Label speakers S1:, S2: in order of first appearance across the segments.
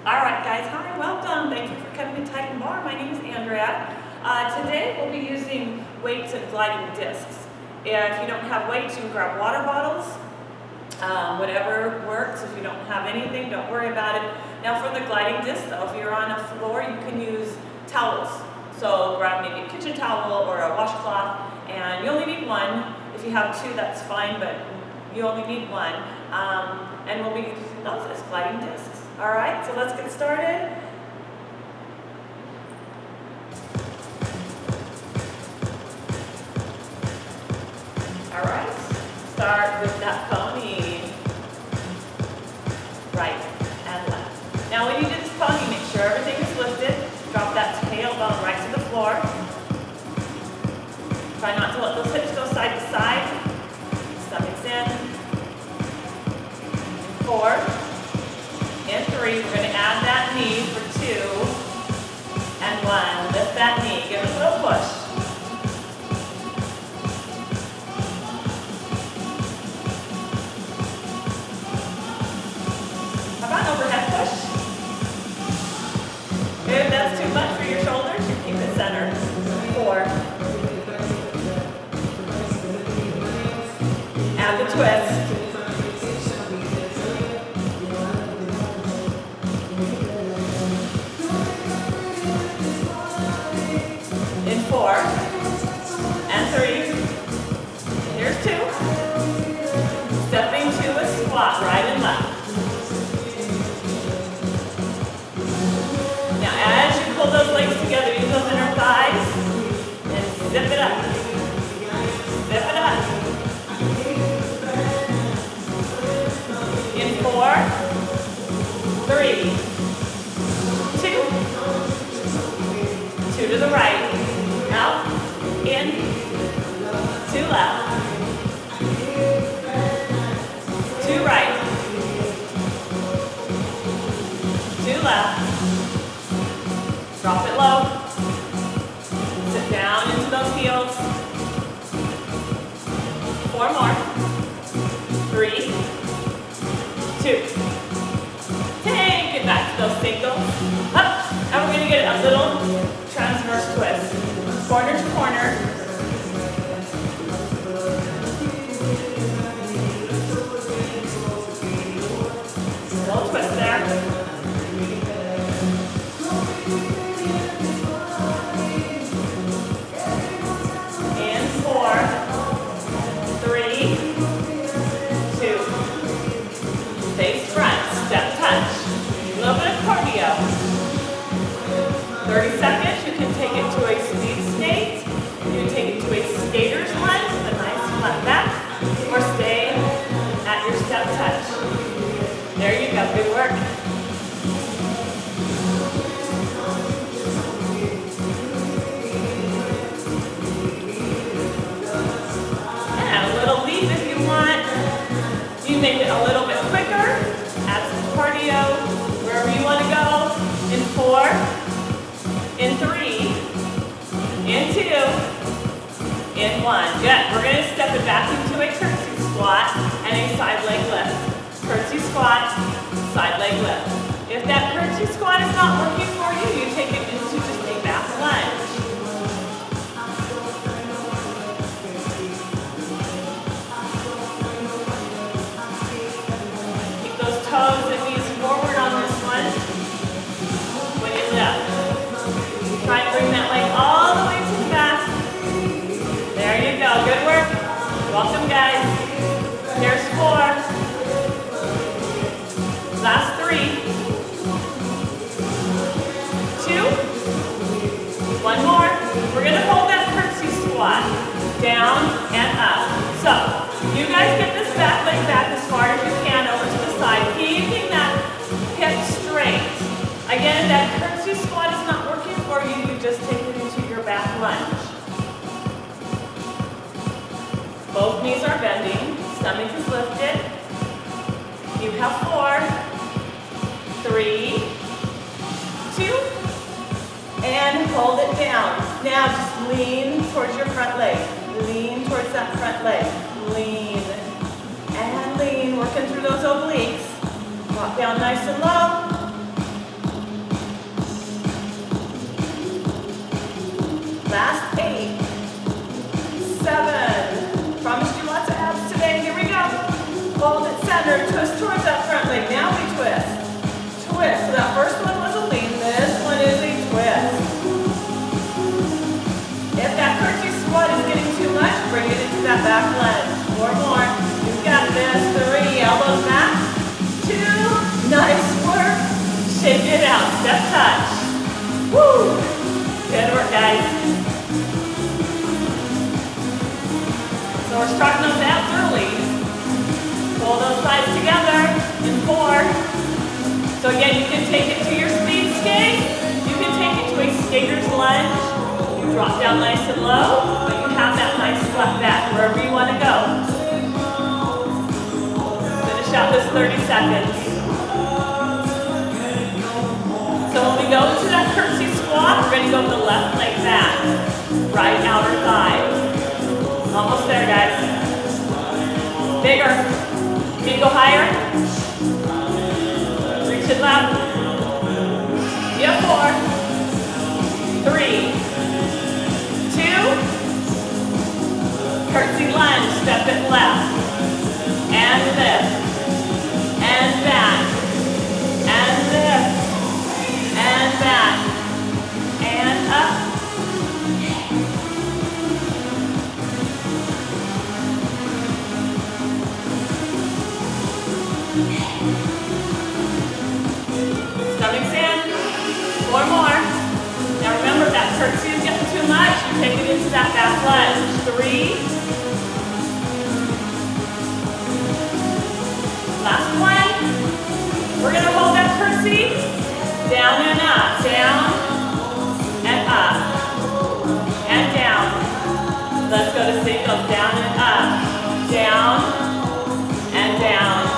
S1: Alright guys, hi, welcome. Thank you for coming to Titan Bar. My name is Andrea. Today we'll be using weights and gliding discs. If you don't have weights, you can grab water bottles. Whatever works. If you don't have anything, don't worry about it. Now for the gliding disc though, if you're on a floor, you can use towels. So grab maybe a kitchen towel or a washcloth, and you only need one. If you have two, that's fine, but you only need one. And we'll be using those as gliding discs. Alright, so let's get started. Alright, start with that pony. Right and left. Now when you do this pony, make sure everything is lifted. Drop that tailbone right to the floor. Try not to let those hips go side to side. Stomach's in. 4 and 3. We're going to add that knee for 2 and 1. Lift that knee. Give it a little push. How about an overhead push? If that's too much for your shoulders, you keep it centered. 4. Add the twist. In 4 and 3. Here's 2. Stepping to a squat, right and left. Now as you pull those legs together, use those inner thighs and zip it up. Zip it up. In 4, 3, 2. 2 to the right. Out, in, 2 left, 2 right, 2 left, drop it low, sit down into those heels, 4 more, 3, 2, take it back to those singles, up, and we're going to get a little transverse twist. Corner to corner. Little twist there. And 4, 3, 2. Face front, step touch. A little bit of cardio. 30 seconds. You can take it to a speed skate. You can take it to a skater's lunge with a nice flat back, or stay at your step touch. There you go. Good work. And a little leap if you want. You make it a little bit quicker. Add some cardio wherever you want to go. In 4. In 3, in 2, in 1. Good. We're going to step it back into a curtsy squat and a side leg lift. Curtsy squat, side leg lift. If that curtsy squat is not working for you, you take it into just a back lunge. Keep those toes and knees forward on this one when you lift. Try and bring that leg all the way to the back. There you go. Good work. Welcome, guys. Here's 4. Last 3. 2. 1 more. We're going to hold that curtsy squat. Down and up. So, you guys get this back leg back as far as you can over to the side, keeping that hip straight. Again, if that curtsy squat is not working for you, you just take it into your back lunge. Both knees are bending, stomach is lifted. You have 4, 3, 2, and hold it down. Now just lean towards your front leg. Lean towards that front leg. Lean and lean, working through those obliques. Drop down nice and low. Shake it out, step touch. Woo! Good work, guys. So we're starting those abs early. Pull those thighs together in 4. So again, you can take it to your speed skate. You can take it to a skater's lunge. You drop down nice and low, but you have that nice flat back wherever you want to go. Finish out this 30 seconds. So when we go into that curtsy squat, we're going to go with the left leg back. Right outer thigh. Almost there, guys. Bigger. Can you go higher? Reach it left. Yeah, 4, 3, 2. Curtsy lunge. Step it left. And lift. And back. And lift. And back. And up. Stomach's in. 4 more. Now remember, if that curtsy is getting too much, you take it into that back lunge. 3. Last one. We're going to hold that curtsy. Down and up. Down and up. And down. Let's go to singles. Down and up. Down and down.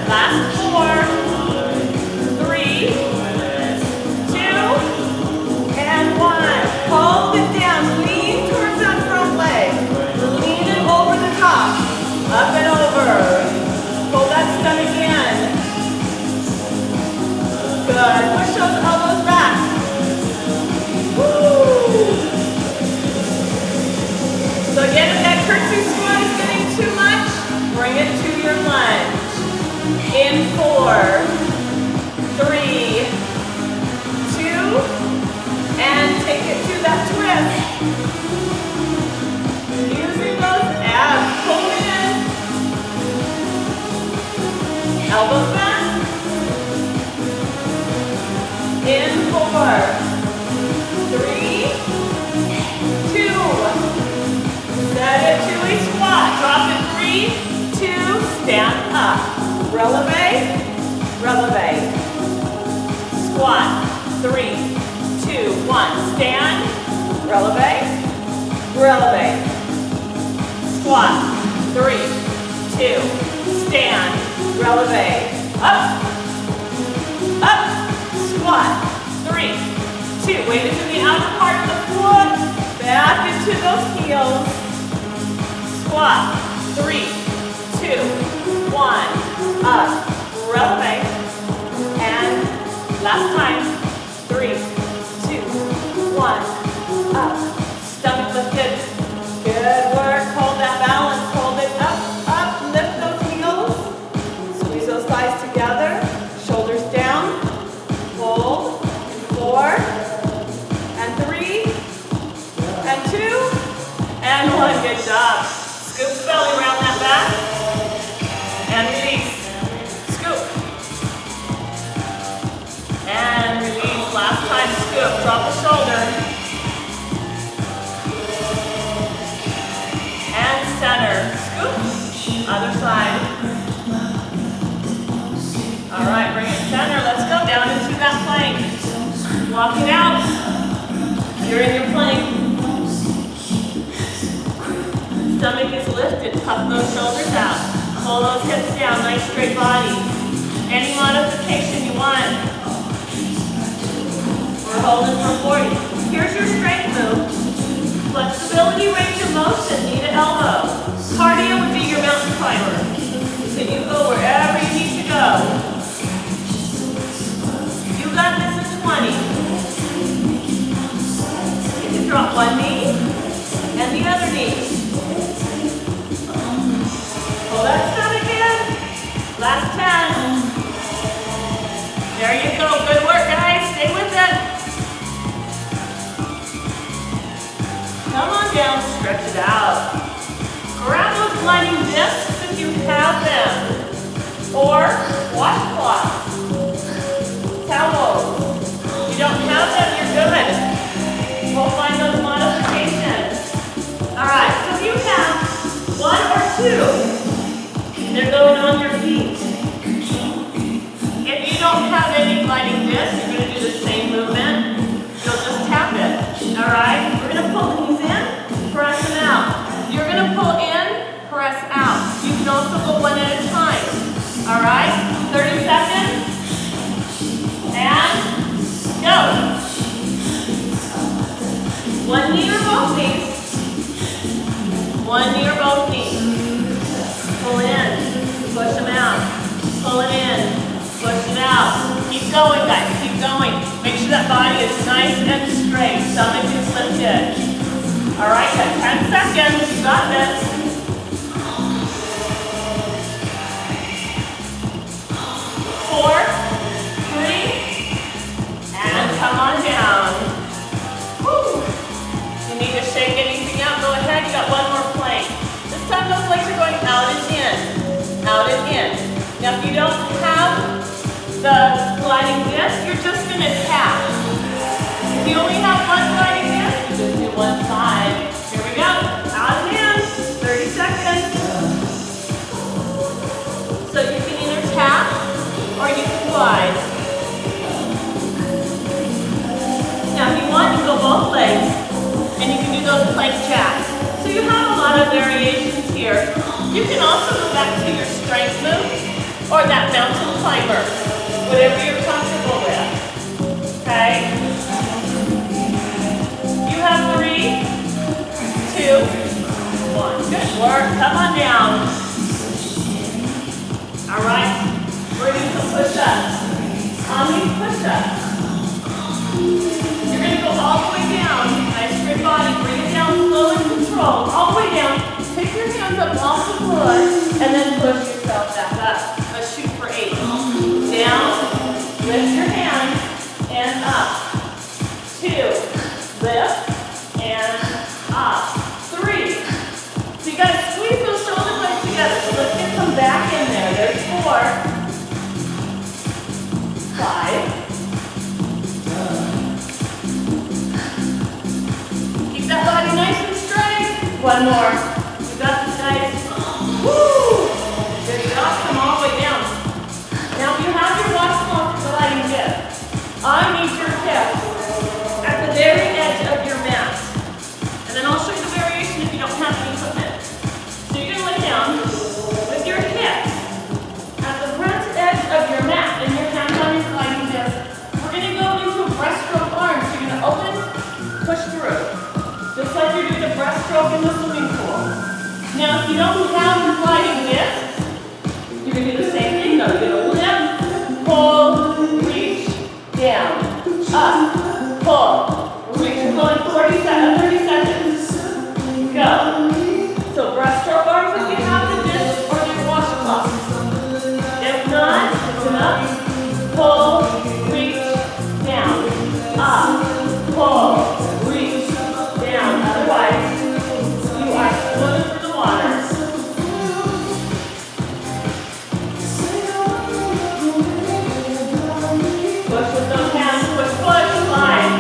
S1: Last 4, 3, 2, and 1. Hold it down. Lean towards that front leg. Lean it over the top. Up and over. Pull that stomach in. Good. Push those elbows back. Woo! So again, if that curtsy squat is getting too much, bring it to your lunge. In 4, 3, 2, and take it to that twist. Using those abs, pull in. Elbows back. In 4, 3, 2. Set it to a squat. Drop it 3, 2, stand up. Releve, releve. Squat. 3, 2, 1. Stand. Releve, releve. Squat. 3, 2. Stand. Releve. Up. Up. Squat. 3, 2. Weight is in the outer part of the foot. Back into those heels. Squat. 3, 2, 1. Up, releve, and last time, 3, 2, 1, up, stomach lifted, good work, hold that balance, hold it up, up, lift those heels, squeeze those thighs together, shoulders down, hold, 4, and 3, and 2, and 1, good job, scoop the belly around that back, and release. And release. Last time, scoop. Drop the shoulder. And center. Scoop. Other side. All right, bring it center. Let's go down into that plank. Walk it out. You're in your plank. Stomach is lifted. Puff those shoulders out. Pull those hips down. Nice straight body. Any modification you want. We're holding for 40. Here's your strength move. Flexibility, range of motion, knee to elbow. Cardio would be your mountain climber. So you go wherever you need to go. You got this in 20. You can drop one knee and the other knee. Pull that stomach in. Last 10. There you go. Good work, guys. Stay with it. Come on down. Stretch it out. or washcloths, towels. If you don't have them, you're good. We'll find those modifications. All right, so if you have one or two, they're going on your feet. If you don't have any gliding discs, you're going to do the same movement. You'll just tap it. All right, we're going to pull these in, press them out. You're going to pull in, press out. You can also go one at a time. All right, 30 seconds. And go. One knee or both knees. One knee or both knees. Pull in, push them out. Pull it in, push it out. Keep going, guys, keep going. Make sure that body is nice and straight. Stomach is lifted. All right, got 10 seconds. You got this. 4, 3, and come on down. Woo. If you need to shake anything out, go ahead. You got one more plank. This time those legs are going out and in. Out and in. Now if you don't have the gliding disc, you're just going to tap. If you only have one gliding disc, you just do one side. Here we go. Out and in. 30 seconds. So you can either tap or you can glide. Now if you want, you go both legs and you can do those plank jacks. So you have a lot of variations here. You can also go back to your strength move or that mountain climber, whatever you're comfortable with. Okay? You have 3, 2, 1. Good work. Come on down. All right. We're going to do some push-ups. On these push-ups, you're going to go all the way down. Nice straight body. Bring it down slow and controlled. All the way down. Pick your hands up off the floor and then push yourself back up. Let's shoot for 8. Down. Lift your hands and up. 2. Lift and up. 3. So you got to squeeze those shoulder blades together. So let's get some back in there. There's 4. 5. Keep that body nice and straight. One more. You got this, guys. Woo! Good job. Come all the way down. Now, if you have your washcloth gliding disc, I need your hips at the very edge of your mat. And then I'll show you the variation if you don't have any equipment. So you're going to lay down with your hips at the front edge of your mat and your hands on your gliding disc. We're going to go into breaststroke arms. You're going to open, push through. Just like you're doing a breaststroke in the swimming pool. Now, if you don't have the gliding disc, you're going to do the same thing though. You're going to lift, pull, reach, down, up, pull, reach. We're going 30 seconds. Go. So breaststroke arms if you have the disc or your washcloth. If not, it's an up, pull, reach, down, up, pull, reach, down. Otherwise, you are swimming through the water. Push with those hands, push, slide.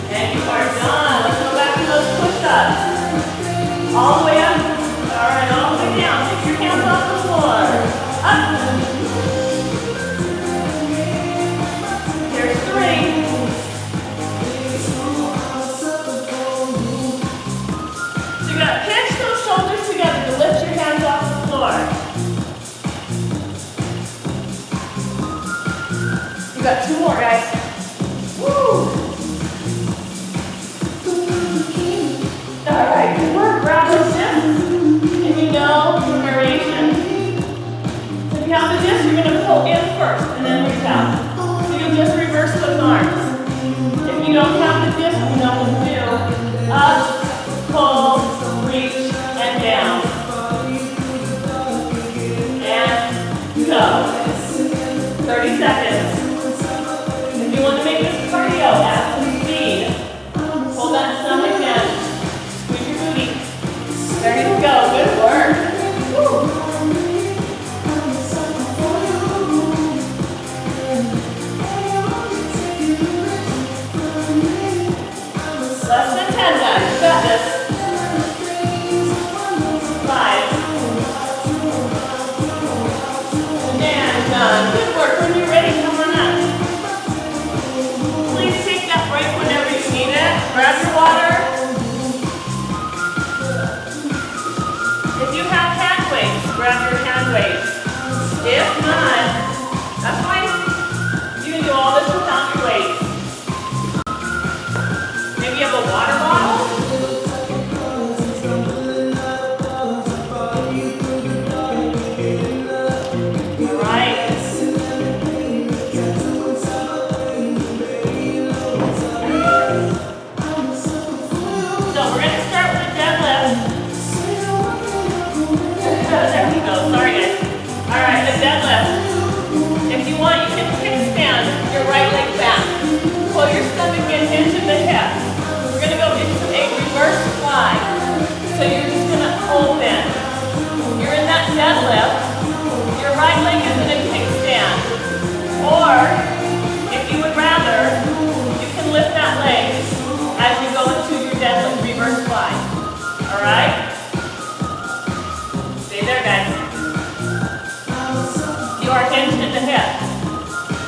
S1: And you are done. Let's go back to those push-ups. All the way up. All right, all the way down. Take your hands off the floor. Up. Here's 3. So you got to pinch those shoulders together to lift your hands off the floor. You got 2 more, guys. Woo! All right, good work. Grab those discs, and you know the variation. So if you have the disc, you're going to pull in first, and then reach out. So you'll just reverse those arms. If you don't have the disc, you know what to do. Up, pull, reach, and down. And go. 30 seconds. If you want to make this cardio, add some speed. Hold that stomach in. Squeeze your booty. There you go. grab your water. If you have hand weights, grab your hand weights. If not, that's fine. You can do all this without your weights. Maybe you have a water bottle. Pull your stomach in, hinge in the hip. We're going to go into a reverse fly. So you're just going to open. You're in that deadlift. Your right leg is in a kickstand. Or, if you would rather, you can lift that leg as you go into your deadlift reverse fly. Alright? Stay there, guys. You are hinged in the hip.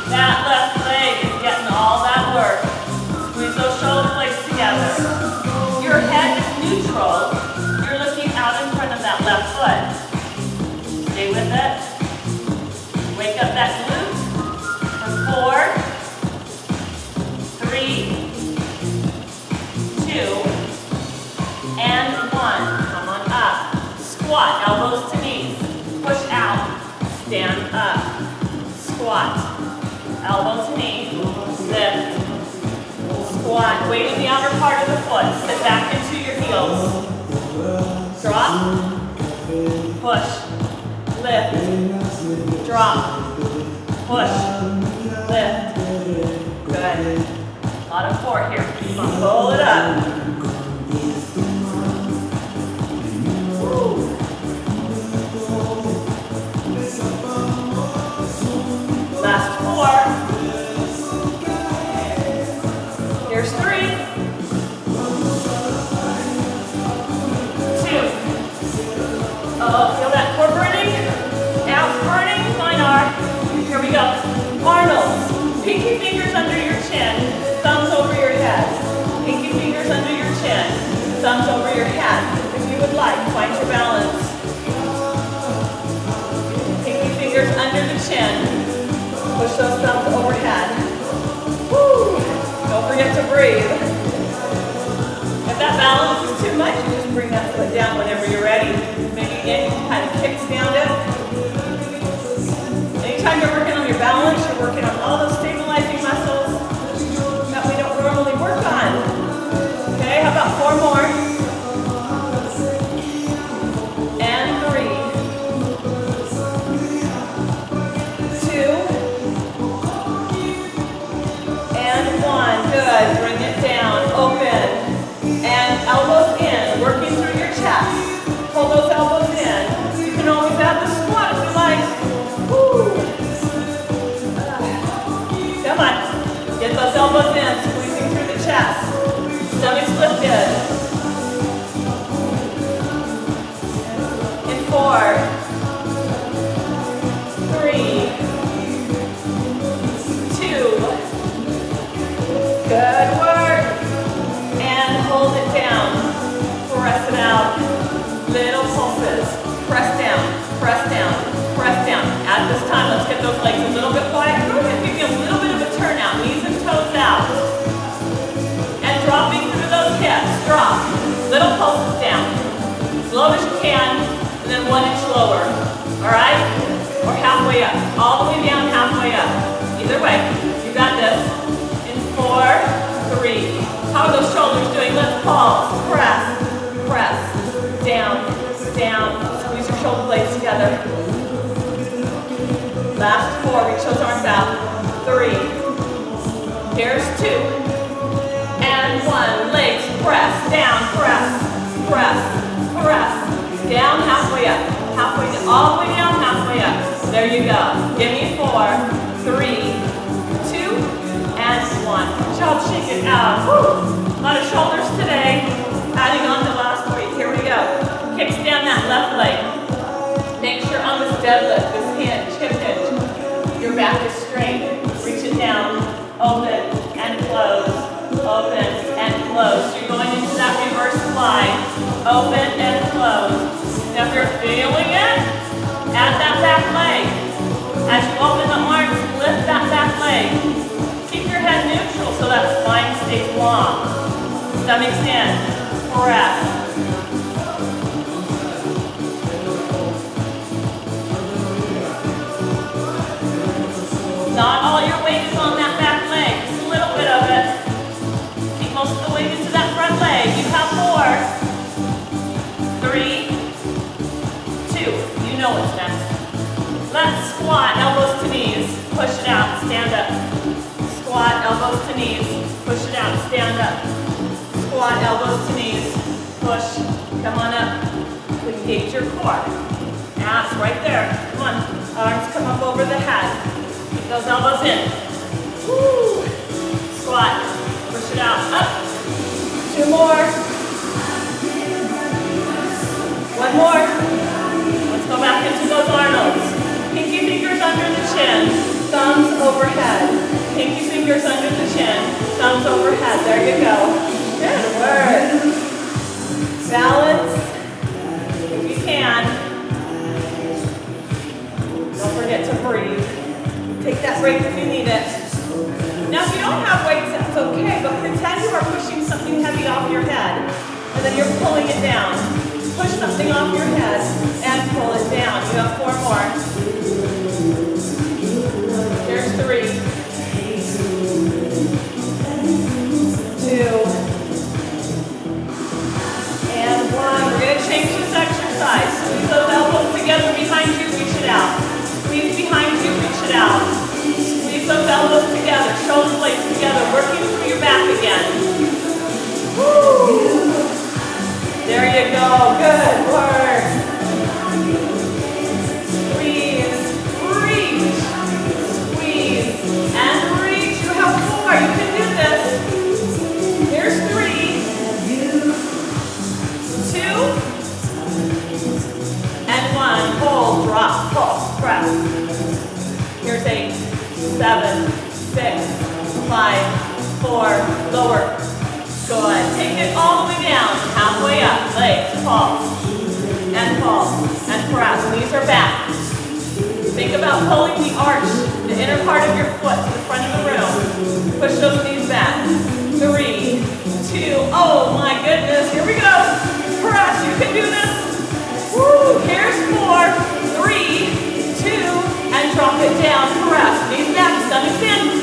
S1: That left leg is getting all that work. Squeeze those shoulder blades together. Your head is neutral. You're looking out in front of that left foot. Stay with it. Wake up that glute. For 4, 3, 2, and 1. Come on up. Squat, elbows to knees. Push out. Stand up. Squat. Elbow to knee, lift, squat, weight in the outer part of the foot, sit back into your heels, drop, push, lift, drop, push, lift, good, a lot of core here, come on, pull it up, woo. Last 4. Here's 3. 2. Oh, feel that core burning? Abs burning? Mine are. Here we go. Arnold's. Pinky fingers under your chin. Thumbs over your head. Pinky fingers under your chin. Thumbs over your head. If you would like, find your balance. Pinky fingers under the chin. Push those thumbs overhead. Woo! Don't forget to breathe. If that balance is too much, you just bring that foot down whenever you're ready. Maybe again, you can kind of kickstand it. Anytime you're working on your balance, you're working on all those stabilizing muscles that we don't normally work on. Okay, how about 4 more? And 3. 1, good, bring it down, open, and elbows in, working through your chest, pull those elbows in, you can always add the squat if you like, woo, come on, get those elbows in, squeezing through the chest, stomach's lifted, in 4, 3, 2, good work. And hold it down. Press it out. Little pulses. Press down, press down, press down. At this time, let's get those legs a little bit wide. Go ahead and give me a little bit of a turnout. Knees and toes out. And dropping through those hips. Drop. Little pulses down. Slow as you can, and then 1 inch lower. Alright? Or halfway up. All the way down, halfway up. Either way, you got this. 4, 3. How are those shoulders doing? Let's pause. Press, press. Down, down. Squeeze your shoulder blades together. Last 4. Reach those arms out. 3. Here's 2. And 1. Legs press. Down, press, press, press. Down, halfway up. Halfway down. All the way down, halfway up. There you go. Give me 4, 3, 2, and 1. Good job, shake it out. Woo. A lot of shoulders today. Adding on to last week. Here we go. Kickstand that left leg. Make sure on this deadlift, this hinge, hip hinge, your back is straight. Reach it down. Open and close. Open and and close. So you're going into that reverse slide. Open and close. Now if you're feeling it, add that back leg. As you open the arms, lift that back leg. Keep your head neutral so that spine stays long. Stomach in. Press. Not all your weight is on that back leg. Just a little bit of it. Keep most of the weight into that front leg. You have 4, 3, 2. You know what's next. Let's squat, elbows to knees. Push it out, stand up. Squat, elbows to knees. Push it out, stand up. Squat, elbows to knees. Push. Come on up. Engage your core. Abs right there. Come on. Arms come up over the head. Keep those elbows in. Woo. Squat. Push it out. Up. 2 more. 1 more. Let's go back into those Arnolds. Pinky fingers under the chin. Thumbs overhead. Pinky fingers under the chin. Thumbs overhead. There you go. Good work. Balance. If you can. Don't forget to breathe. Take that break if you need it. Now if you don't have weights, that's okay, but pretend you are pushing something heavy off your head, and then you're pulling it down. Push something off your head, and pull it down. You have 4 more. There's 3. 2. And 1. We're going to change this exercise. Squeeze those elbows together behind you, reach it out. Squeeze behind you, reach it out. Squeeze those elbows together, shoulder blades together, working through your back again. Woo! There you go, good work. Squeeze, reach, squeeze, and reach. You have 4, you can do this. Here's 3, 2, and 1. Hold, drop, pull, press. Here's 8, 7, 6, 5, 4, lower. Good. Take it all the way down, halfway up. Legs, pulse, and press. Knees are back. Think about pulling the arch, the inner part of your foot to the front of the room. Push those knees back. 3, 2, oh my goodness, here we go. Press, you can do this. Woo, here's 4, 3, 2, and drop it down. Press, knees back, stomach in.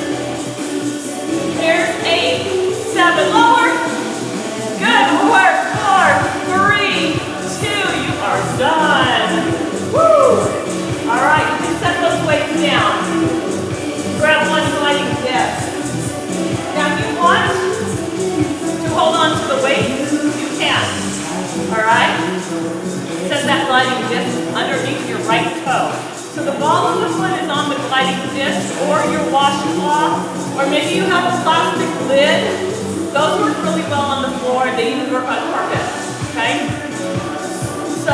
S1: Here's 8, 7, lower. Good work. 4, 3, 2, you are done. Woo! All right, you can set those weights down. Grab one gliding disc. Now, if you want to hold on to the weights, you can. All right? Set that gliding disc underneath your right toe. So the ball of the foot is on the gliding disc or your washcloth, or maybe you have a plastic lid. Those work really well on the floor. They even work on carpet. Okay? So,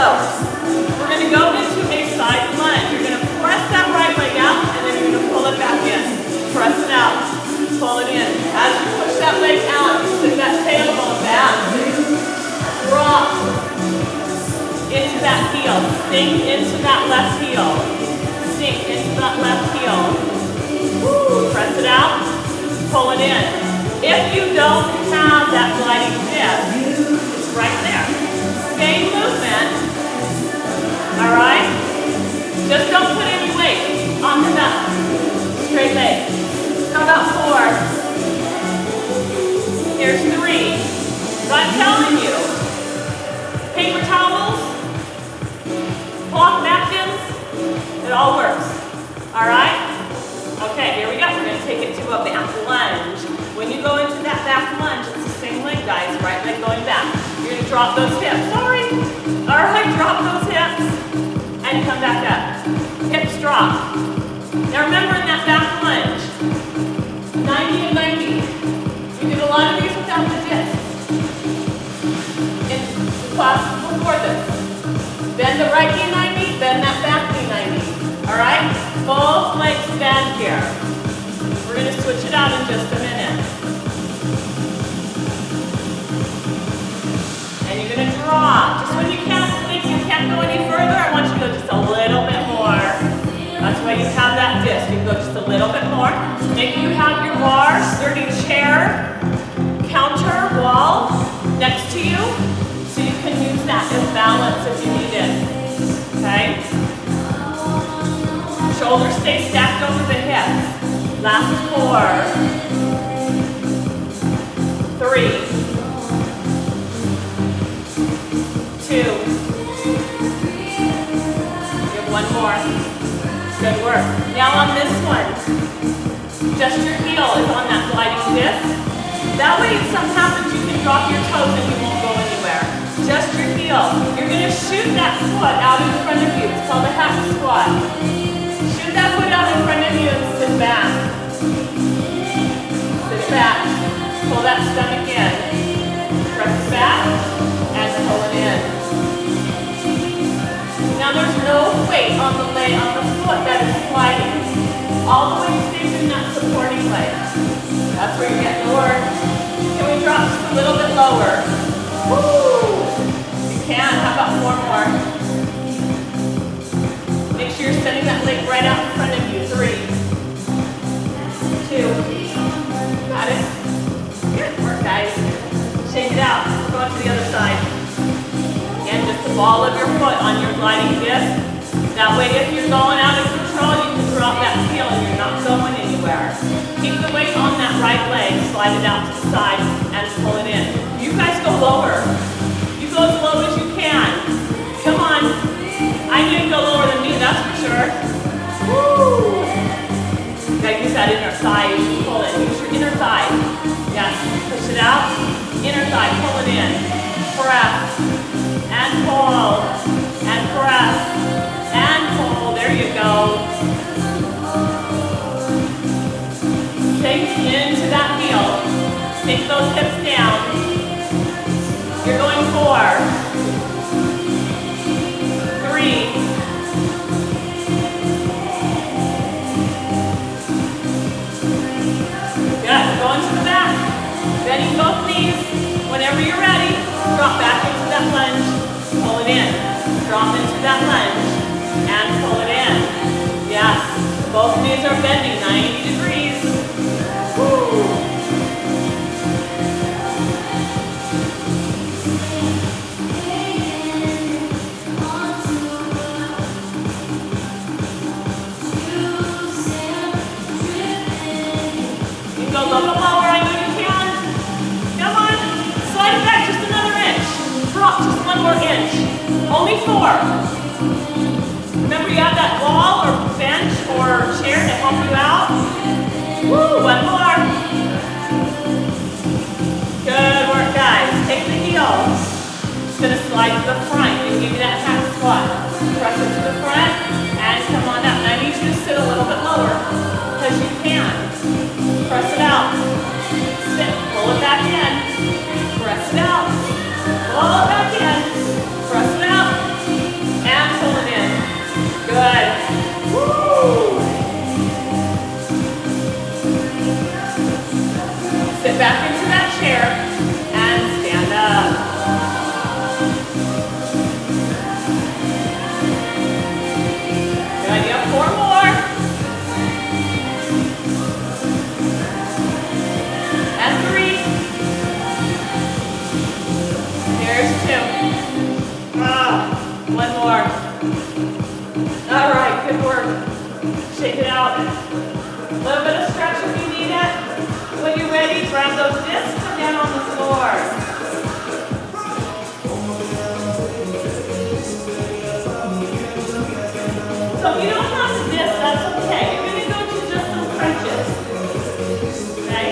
S1: we're going to go into a side lunge. You're going to press that right leg out, and then you're going to pull it back in. Press it out. Pull it in. As you push that leg out, you send that tailbone back. Drop into that heel. Sink into that left heel. Sink into that left heel. Woo. Press it out. Pull it in. If you don't have that gliding disc, it's right there. Same movement. All right? Just don't put any weight on the mat. Straight leg. How about 4? Here's 3. So I'm telling you, paper towels, cloth napkins, it all works. All right? Okay, here we go. We're going to take it to a back lunge. When you go into that back lunge, it's the same leg, guys. Right leg going back. You're going to drop those hips. Sorry. All right, drop those hips. And come back up. Hips drop. Now remember in that back lunge, 90 and 90. We did a lot of these without the disc. In the class before this. Bend the right knee 90, bend that back knee 90. All right? Both legs bend here. We're going to switch it out in just a minute. you're going to drop. Just when you think you can't go any further, I want you to go just a little bit more. That's why you have that disc. You can go just a little bit more. Maybe you have your bar, sturdy chair, counter, wall next to you, so you can use that as balance if you need it. Okay? Shoulders stay stacked over the hips. Last 4, 3, 2. You have one more. Good work. Now on this one, just your heel is on that gliding disc. That way if something happens, you can drop your toes and you won't go anywhere. Just your heel. You're going to shoot that foot out in front of you. It's called a hack squat. Shoot that foot out in front of you and sit back. Sit back. Pull that stomach in. Press back and pull it in. Now there's no weight on the leg, on the foot that is sliding. All the weight stays in that supporting leg. That's where you're getting the work. Can we drop just a little bit lower? Woo! You can. How about 4 more? Make sure you're setting that leg right out in front of you. 3, 2. Got it? Good work, guys. Shake it out. We're going to the other side. Again, just the ball of your foot on your gliding disc. That way, if you're going out of control, you can drop that heel and you're not going anywhere. Keep the weight on that right leg, slide it out to the side, and pull it in. You guys go lower. You go as low as you can. Come on. I need to go lower than me, that's for sure. Woo! You gotta use that inner thigh. You pull it. Use your inner thigh. Yes. Push it out. Inner thigh. Pull it in. Press. And pull. And press. And pull. There you go. Sink into that heel. Sink those hips down. You're going 4, 3. Good. Going to the back. Bending both knees. Whenever you're ready, drop back into that lunge. Pull it in. Drop into that lunge. And pull it in. Yes. Both knees are bending 90 degrees. Woo. You can go a little bit lower, I know you can. Come on. Slide it back just another inch. Drop just 1 more inch. Only 4. Remember you have that wall or bench or chair to help you out. Woo, 1 more. Good work, guys. Take the heel. It's going to slide to the front. You can give me that hack squat. Press it to the front and come on up. And I need you to sit a little bit lower because you can. Press it out. Sit. Pull it back in. Press it out. Pull it back in. Press it out. And pull it in. Good. Woo! Sit back into that chair and stand up. Good idea. 4 more. And 3. There's 2. 1 more. All right, good work. Shake it out. A little bit of stretch if you need it. When you're ready, grab those discs, come down on the floor. So if you don't have the disc, that's okay. You're going to go to just some crunches. Okay?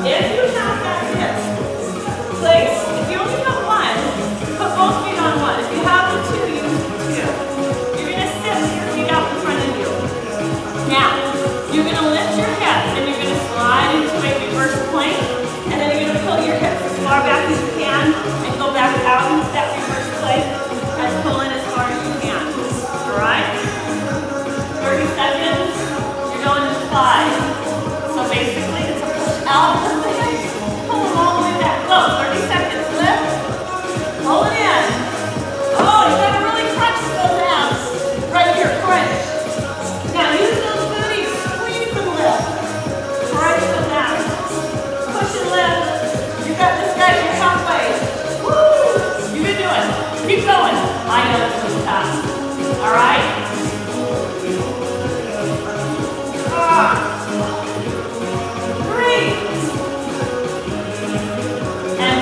S1: If you have that disc, place, if you only have 1, put both feet on 1. If you have the 2, use the 2. You're going to sit with your feet out in front of you. Now, you're going to lift your hips and you're going to slide into a reverse plank, and then you're going to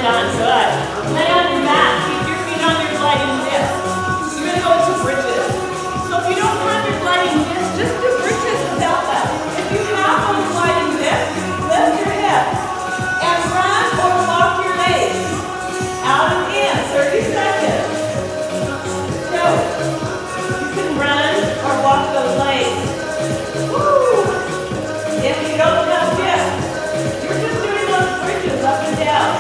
S1: done. Good. Lay on your mat. Keep your feet on your gliding disc. You're going to go into bridges. So if you don't have your gliding disc, just do bridges without that. If you have one gliding disc, lift your hips and run or walk your legs. Out and in, 30 seconds. So you can run or walk those legs. Woo! If you don't have discs, you're just doing those bridges up and down.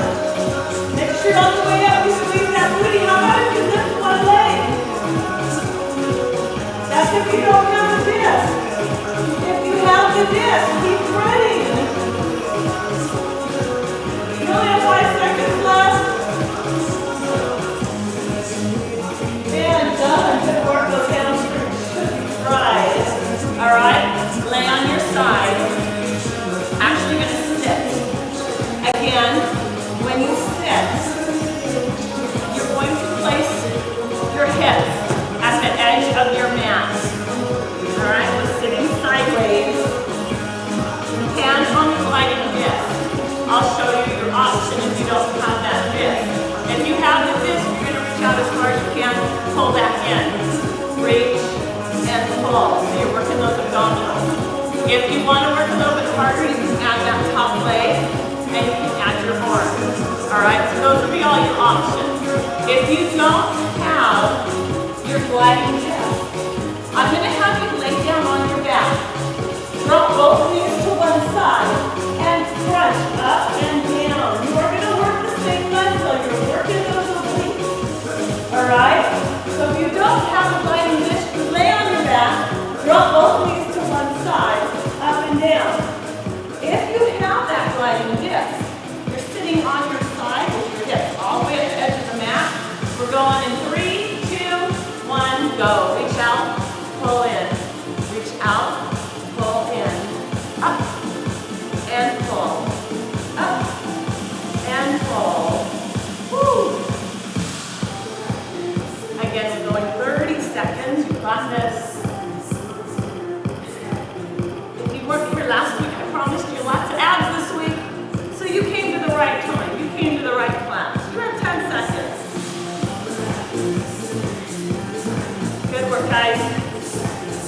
S1: Make sure on the way up you squeeze that booty. How about if you lift one leg? That's if you don't have a disc. If you have the disc, keep running. You only have 5 seconds left. And done. Good work. Those hamstrings should be fried. All right. Lay on your side. Actually going to sit. Again, when you sit, you're going to place your hips at the edge of your mat. All right, we're sitting sideways. Hands on the gliding disc. I'll show you your option if you don't have that disc. If you have the disc, you're going to reach out as far as you can, pull back in. Reach and pull. So you're working those abdominals. If you want to work a little bit harder, you can add that top leg and you can add your arms. Alright, so those will be all your options. If you don't have your gliding disc, I'm going to have you lay down on your back. Drop both knees to one side and crunch up and down. You are going to work the same muscle. You're working those obliques. Alright, so if you don't have a gliding disc, lay on your back, drop both knees to one side, up and down. If you have that gliding disc, you're sitting on your side with your hips all the way at the edge of the mat. We're going in 3, 2, 1, go. Reach out, pull in. Reach out, pull in. Up and pull. Up and pull. Woo! Again, we're going 30 seconds. You got this. Worked here last week. I promised you lots of abs this week. So you came to the right time. You came to the right class. You have 10 seconds. Good work, guys.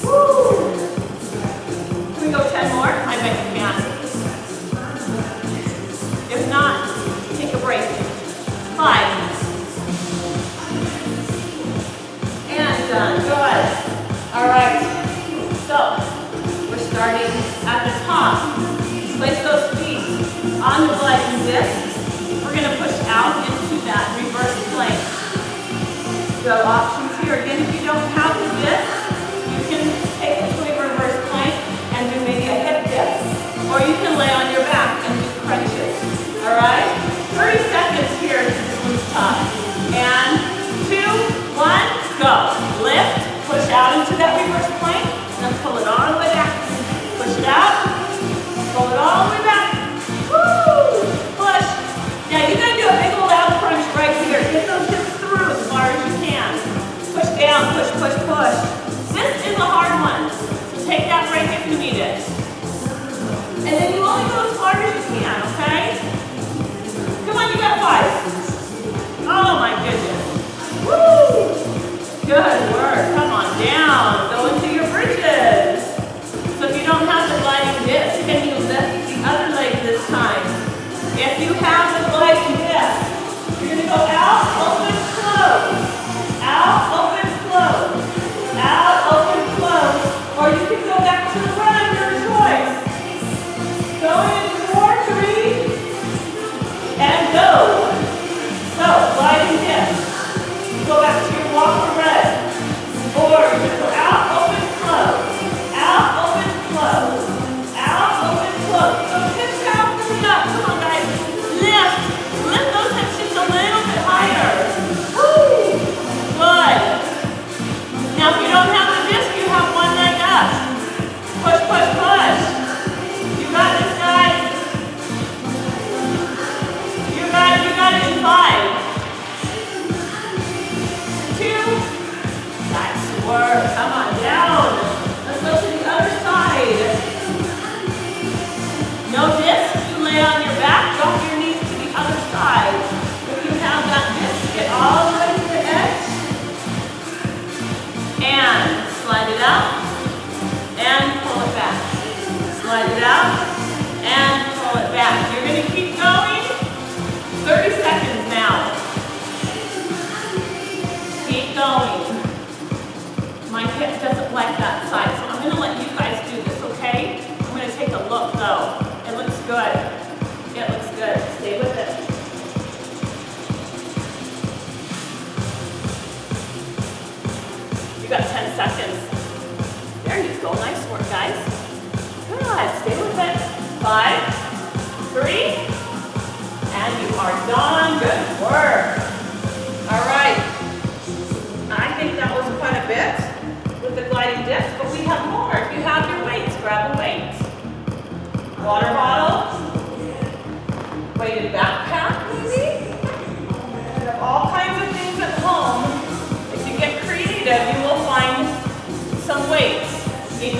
S1: Woo! Can we go 10 more? I bet you can. If not, take a break. 5. And done. Good. All right. So, starting at the top. Place those feet on the gliding disc. We're going to push out into that reverse plank. You have options here. Again, if you don't have the disc, you can take it to a reverse plank and do maybe a hip dip. Or you can lay on your back and do crunches. Alright? 30 seconds here. This one's tough. And 2, 1, go. Lift, push out into that reverse plank, and pull it all the way back. Push it out, pull it all the way back, woo, push. Now you're going to do a big old ab crunch right here. Get those hips through as far as you can. Push down, push, push,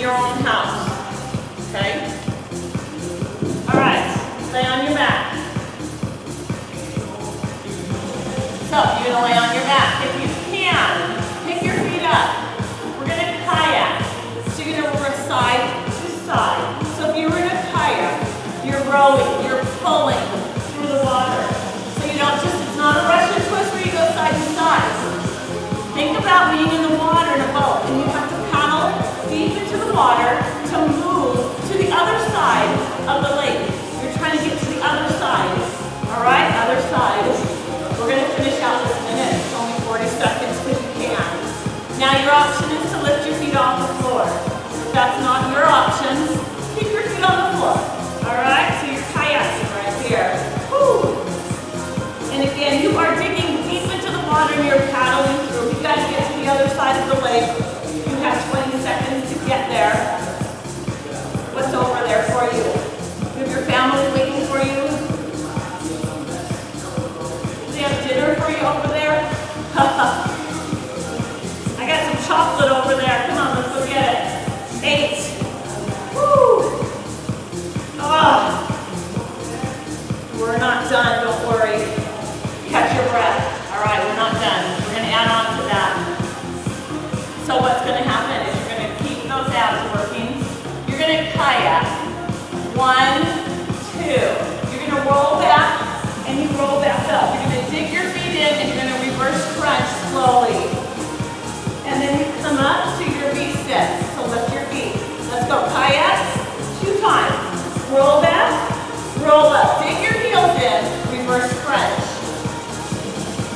S1: your own house. Okay? All right, lay on your back. So you're gonna lay on your back. If you can, pick your feet up. We're gonna kayak. So you're gonna work side to side. So if you were in a kayak, you're rowing, you're pulling through the water. So you don't just, it's not a Russian twist where you go side to side. Think about being in the water in a boat, and you have to paddle deep into the water to move to the other side of the lake. You're trying to get to the other side. All right, other side. We're going to finish out this minute. It's only 40 seconds because you can. Now your option is to lift your feet off the floor. If that's not your option, keep your feet on the floor. All right, so you're kayaking right here. Woo. And again, you are digging deep into the water and you're paddling through. You got to get to the other side of the lake. You have 20 seconds to get there. What's over there for you? You have your family waiting for you? Do they have dinner for you over there? I got some chocolate over there. Come on, let's go get it. 8. Woo! Oh. We're not done, don't worry. Catch your breath. All right, we're not done. We're going to add on to that. So what's going to happen is you're going to keep those abs working. You're going to kayak. 1, 2. You're going to roll back and you roll back up. You're going to dig your feet in and you're going to reverse crunch slowly. And then you come up to your V-sit. So lift your feet. Let's go. Kayak 2 times. Roll back, roll up. Dig your heels in, reverse crunch.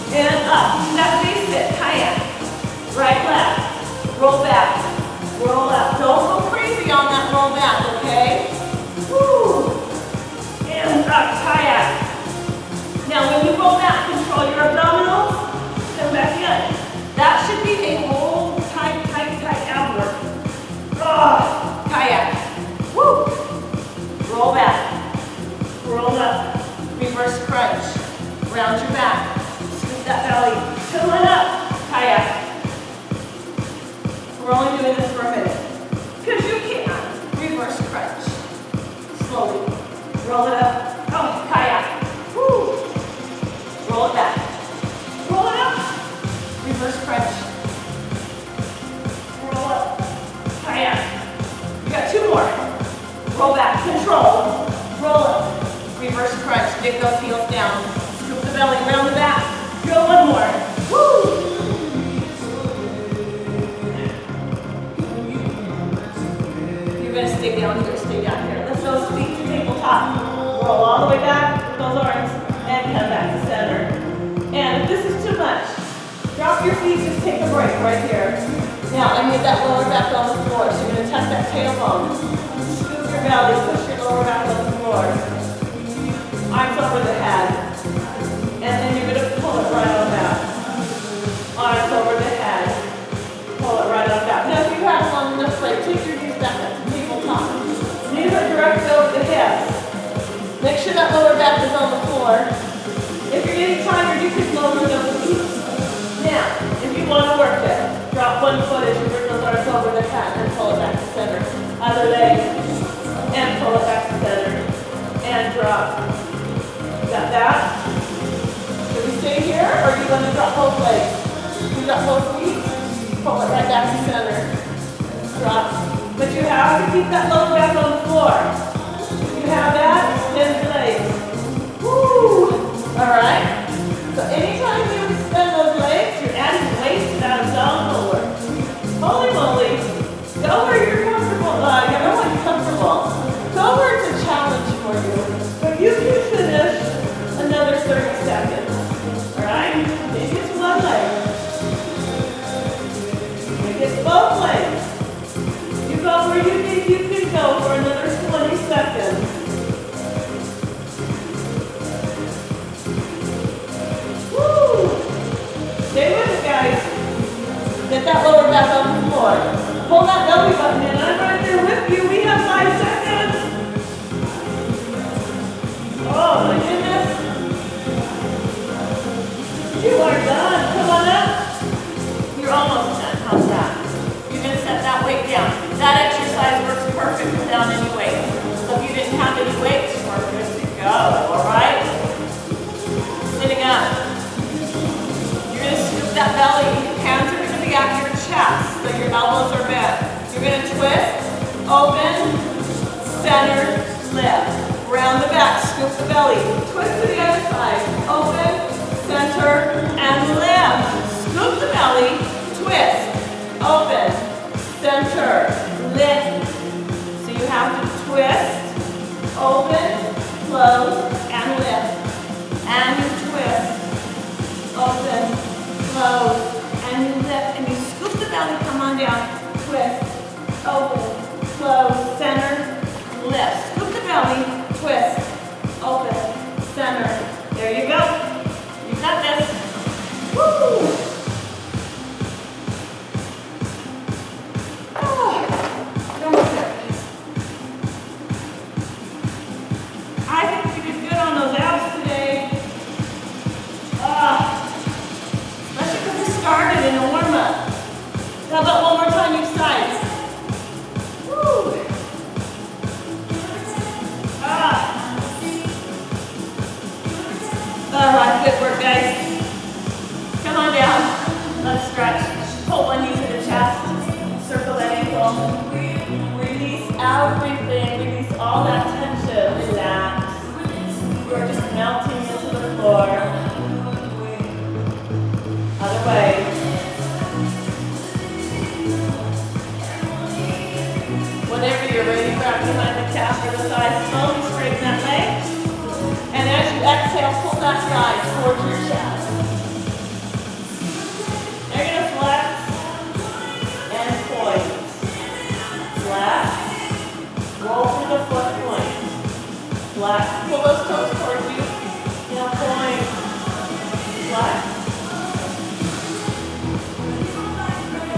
S1: And up. That V-sit. Kayak. Right, left. Roll back. Roll up. Don't go crazy on that roll back, okay? Woo. And up. Kayak. Now when you roll back, control your abdominals. Come back in. That should be a whole tight ab work. Oh, kayak. Woo. Roll back. Roll up. Reverse crunch. Round your back. Scoop that belly. Come on up. Kayak. We're only doing this for a minute. Because you can. Reverse crunch. Slowly. Roll it up. Oh, kayak. Woo. Roll it back. Roll it up. Reverse crunch. Roll up. Kayak. You got 2 more. Roll back. Control. Roll up. Reverse crunch. Dig those heels down. Scoop the belly. Round the back. Go 1 more. Woo. You're going to stay down here. Stay down here. Lift those feet to tabletop. Roll all the way back with those arms. And come back to center. And if this is too much, drop your feet, just take a break right here. Now, I need that lower back on the floor, so you're going to tuck that tailbone. Scoop your belly, push your lower back on the floor. Arms over the head. And then you're going to pull it right on back. Arms over the head. Pull it right on back. Now, if you have long enough leg, take your knees back up to tabletop. Knees are directed over the hips. Make sure that lower back is on the floor. If you're getting tired, you can lower those feet. Now, if you want to work it, drop 1 foot as you bring those arms over the head and pull it back to center. Other leg, and pull it back to center. And drop. Got that? Should we stay here, or are you going to drop both legs? You got both feet? Pull it right back to center. Drop. But you have to keep that lower back on the floor. If you have that, extend your legs. Woo! Alright? So anytime you extend those legs, you're adding weight to that abdominal work. Holy moly. Go where you're comfortable. You know when you're comfortable. Go where it's a challenge for you. But you can finish another 30 seconds. Alright? Maybe it's 1 leg. Maybe it's both legs. You go where you think you can go for another 20 seconds. Stay with it, guys. Get that lower back on the floor. Pull that belly button in. I'm right there with you. We have 5 seconds. Oh, my goodness. You are done. Come on up. You're almost done. How's that? You're going to set that weight down. That exercise Push that belly. Hands are going to be at your chest, so your elbows are bent. You're going to twist, open, center, lift. Round the back, scoop the belly. Twist to the other side. Open, center, and lift. Scoop the belly, twist, open, center, lift. So you have to twist, open, close, and lift. And you twist, open, close, and you lift. And you scoop the belly, come on down. Twist, open, close, center, lift. Scoop the belly, twist, open, center. There you go. You got this. Woo! I think you did good on those abs today. Especially because we started in a warm-up. How about one more time each side? Woo! All right, good work, guys. Come on down. Let's stretch. Pull one knee to the chest. Circle that ankle. Release everything. Release all that tension. Relax. You're just melting into the floor. Other way. Whenever you're ready, grab behind the calf or the thigh. Slowly straighten that leg. And as you exhale, pull that thigh towards your chest. You're going to flex and point. Flex. Roll through the foot, point. Flex. Pull those toes towards you. Now point. Flex.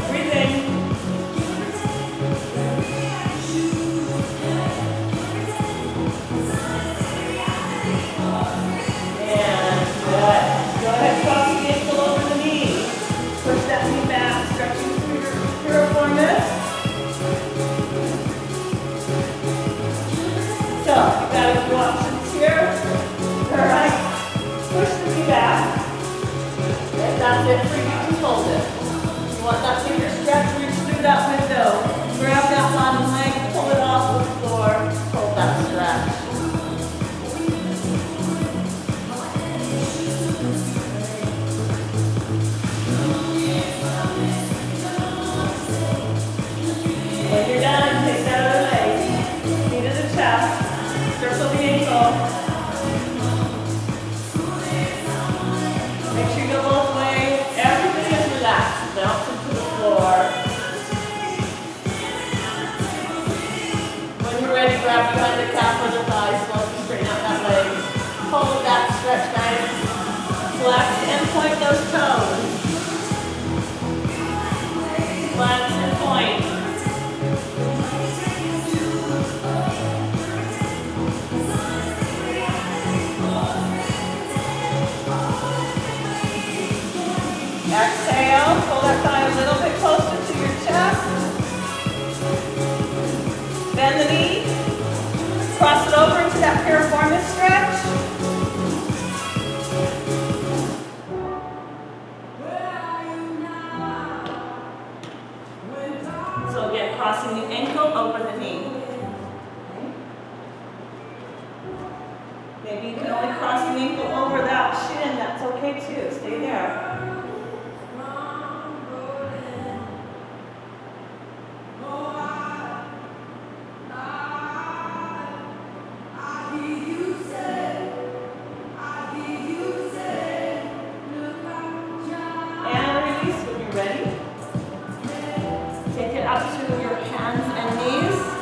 S1: Breathe in. Go ahead, cross the ankle over the knee. Push that knee back, stretching through your piriformis. So, you've got a few options here. Alright, push the knee back. And that's it for you to hold it. You want that finger stretch, reach through that window. Grab that bottom leg, pull it off the floor, hold that stretch. When you're done, take that other leg. Knee to the chest. Circle the ankle. Make sure you go both ways. Everything is relaxed. Bounce into the floor. When you're ready, grab behind the calf or the thigh. Slowly straighten out that leg. Hold that stretch, guys. Flex and point those toes. Flex and point. Exhale, pull that thigh a little bit closer to your chest. Bend the knee. Cross it over into that piriformis stretch. So again, crossing the ankle over the knee. Maybe you can only cross the ankle over that shin. That's okay too. Stay there. Ready? Take it up to your hands and knees.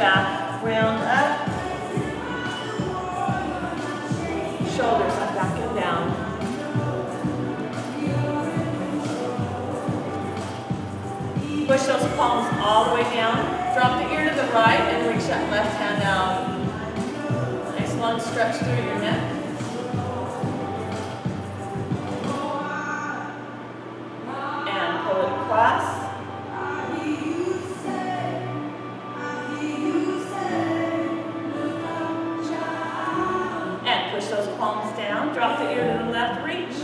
S1: back, round up. Shoulders up, back and down. Push those palms all the way down. Drop the ear to the right and reach that left hand out. Nice long stretch through your neck. And pull it across. And push those palms down. Drop the ear to the left, reach.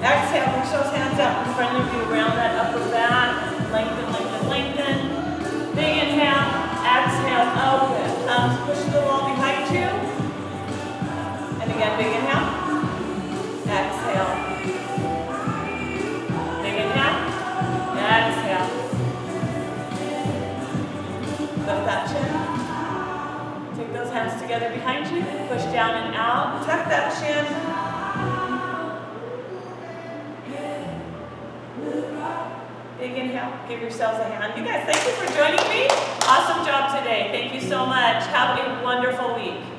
S1: Exhale, reach those hands out in front of you, round that upper back, lengthen, lengthen, lengthen. Big inhale, exhale, open, thumbs push the wall behind you. And again, big inhale, exhale. Big inhale, exhale. Lift that chin. Take those hands together behind you, push down and out, tuck that chin. Big inhale, give yourselves a hand. You guys, thank you for joining me. Awesome job today. Thank you so much. Have a wonderful week.